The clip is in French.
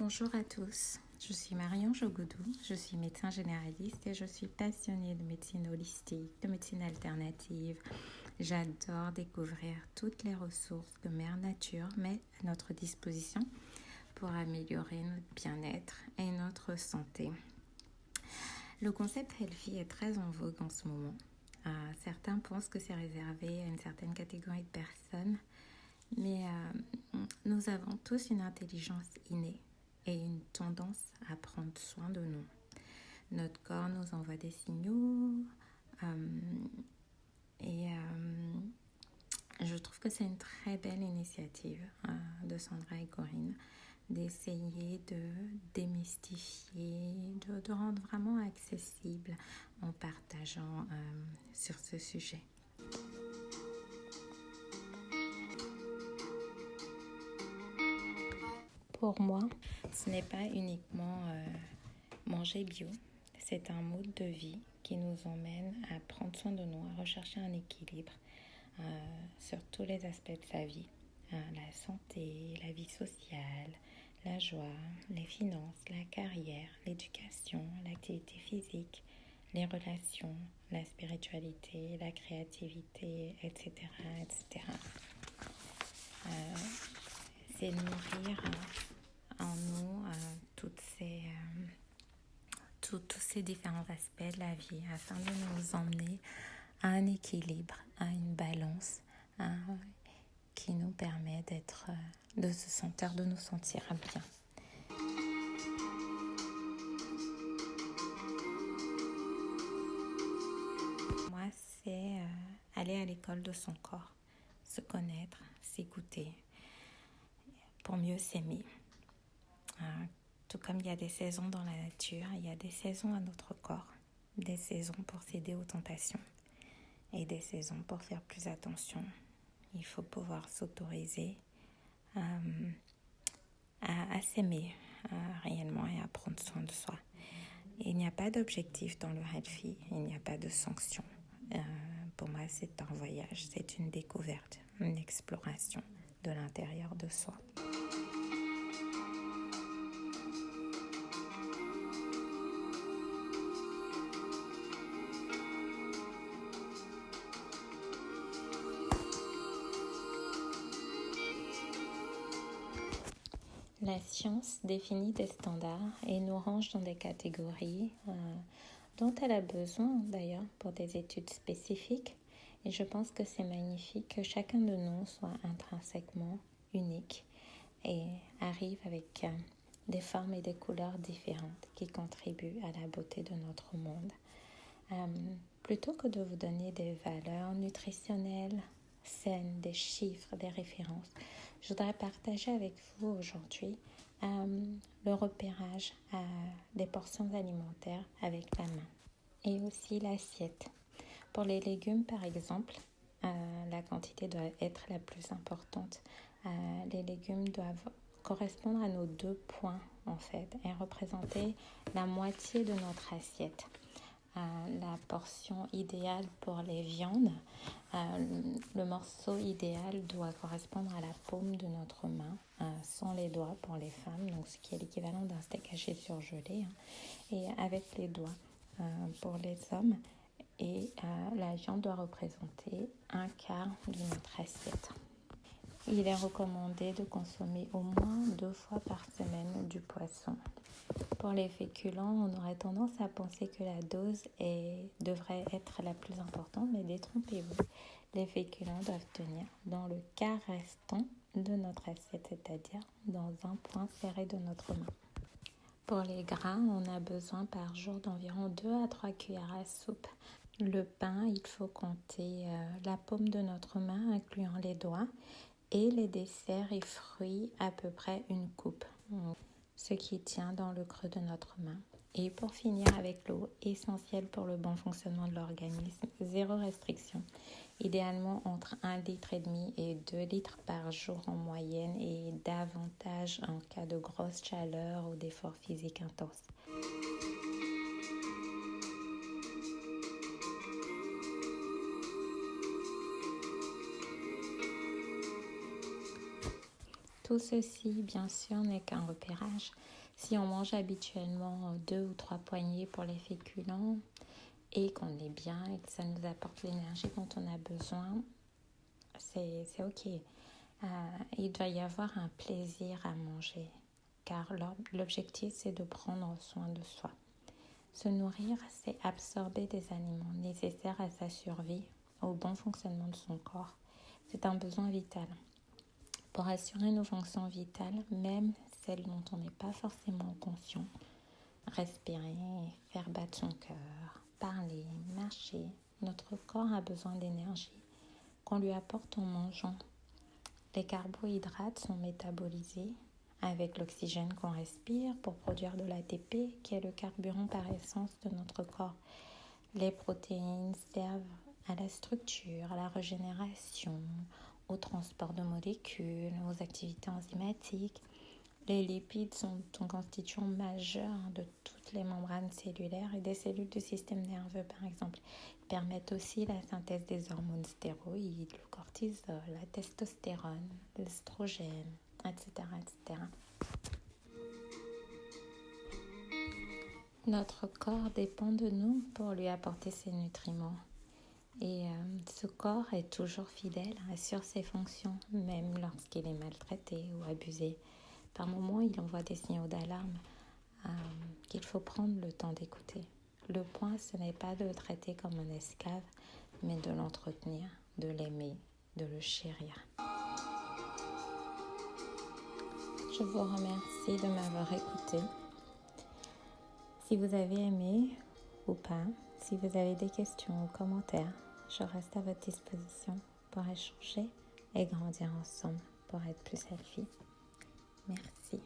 Bonjour à tous, je suis Marion Jogoudou, je suis médecin généraliste et je suis passionnée de médecine holistique, de médecine alternative. J'adore découvrir toutes les ressources que Mère Nature met à notre disposition pour améliorer notre bien-être et notre santé. Le concept Healthy est très en vogue en ce moment. Certains pensent que c'est réservé à une certaine catégorie de personnes, mais nous avons tous une intelligence innée et une tendance à prendre soin de nous. Notre corps nous envoie des signaux et je trouve que c'est une très belle initiative de Sandra et Corinne d'essayer de démystifier, de rendre vraiment accessible en partageant sur ce sujet. Pour moi, ce n'est pas uniquement manger bio, c'est un mode de vie qui nous emmène à prendre soin de nous, à rechercher un équilibre sur tous les aspects de sa vie. La santé, la vie sociale, la joie, les finances, la carrière, l'éducation, l'activité physique, les relations, la spiritualité, la créativité, etc. etc. C'est nourrir en nous tous ces différents aspects de la vie afin de nous emmener à un équilibre, à une balance qui nous permet de nous sentir bien. Moi, c'est aller à l'école de son corps, se connaître, s'écouter pour mieux s'aimer. Tout comme il y a des saisons dans la nature, il y a des saisons à notre corps, des saisons pour céder aux tentations et des saisons pour faire plus attention. Il faut pouvoir s'autoriser à s'aimer réellement et à prendre soin de soi. Et il n'y a pas d'objectif dans le Healthy, il n'y a pas de sanction. Pour moi, c'est un voyage, c'est une découverte, une exploration de l'intérieur de soi. La science définit des standards et nous range dans des catégories dont elle a besoin d'ailleurs pour des études spécifiques. Et je pense que c'est magnifique que chacun de nous soit intrinsèquement unique et arrive avec des formes et des couleurs différentes qui contribuent à la beauté de notre monde. Plutôt que de vous donner des valeurs nutritionnelles saines, des chiffres, des références, je voudrais partager avec vous aujourd'hui le repérage des portions alimentaires avec la main et aussi l'assiette. Pour les légumes, par exemple, la quantité doit être la plus importante. Les légumes doivent correspondre à nos 2 points en fait et représenter la moitié de notre assiette. La portion idéale pour les viandes, le morceau idéal doit correspondre à la paume de notre main, sans les doigts pour les femmes, donc ce qui est l'équivalent d'un steak haché surgelé, et avec les doigts pour les hommes. Et la viande doit représenter 1/4 de notre assiette. Il est recommandé de consommer au moins 2 fois par semaine du poisson. Pour les féculents, on aurait tendance à penser que la dose devrait être la plus importante, mais détrompez-vous. Les féculents doivent tenir dans le quart restant de notre assiette, c'est-à-dire dans un point serré de notre main. Pour les gras, on a besoin par jour d'environ 2 à 3 cuillères à soupe. Le pain, il faut compter la paume de notre main, incluant les doigts, et les desserts et fruits à peu près 1 coupe, ce qui tient dans le creux de notre main. Et pour finir avec l'eau, essentielle pour le bon fonctionnement de l'organisme, 0 restriction. Idéalement entre 1,5 litre et 2 litres par jour en moyenne et davantage en cas de grosse chaleur ou d'effort physique intense. Tout ceci, bien sûr, n'est qu'un repérage. Si on mange habituellement 2 ou 3 poignées pour les féculents et qu'on est bien et que ça nous apporte l'énergie dont on a besoin, c'est OK. Il doit y avoir un plaisir à manger, car l'objectif, c'est de prendre soin de soi. Se nourrir, c'est absorber des aliments nécessaires à sa survie, au bon fonctionnement de son corps. C'est un besoin vital. Pour assurer nos fonctions vitales, même celles dont on n'est pas forcément conscient, respirer, faire battre son cœur, parler, marcher, notre corps a besoin d'énergie qu'on lui apporte en mangeant. Les carbohydrates sont métabolisés avec l'oxygène qu'on respire pour produire de l'ATP qui est le carburant par essence de notre corps. Les protéines servent à la structure, à la régénération, au transport de molécules, aux activités enzymatiques. Les lipides sont un constituant majeur de toutes les membranes cellulaires et des cellules du système nerveux, par exemple. Ils permettent aussi la synthèse des hormones stéroïdes, le cortisol, la testostérone, l'estrogène, etc., etc. Notre corps dépend de nous pour lui apporter ses nutriments. Et ce corps est toujours fidèle, assure ses fonctions, même lorsqu'il est maltraité ou abusé. Par moments, il envoie des signaux d'alarme qu'il faut prendre le temps d'écouter. Le point, ce n'est pas de le traiter comme un esclave, mais de l'entretenir, de l'aimer, de le chérir. Je vous remercie de m'avoir écouté. Si vous avez aimé ou pas, si vous avez des questions ou commentaires, je reste à votre disposition pour échanger et grandir ensemble pour être plus healthy. Merci.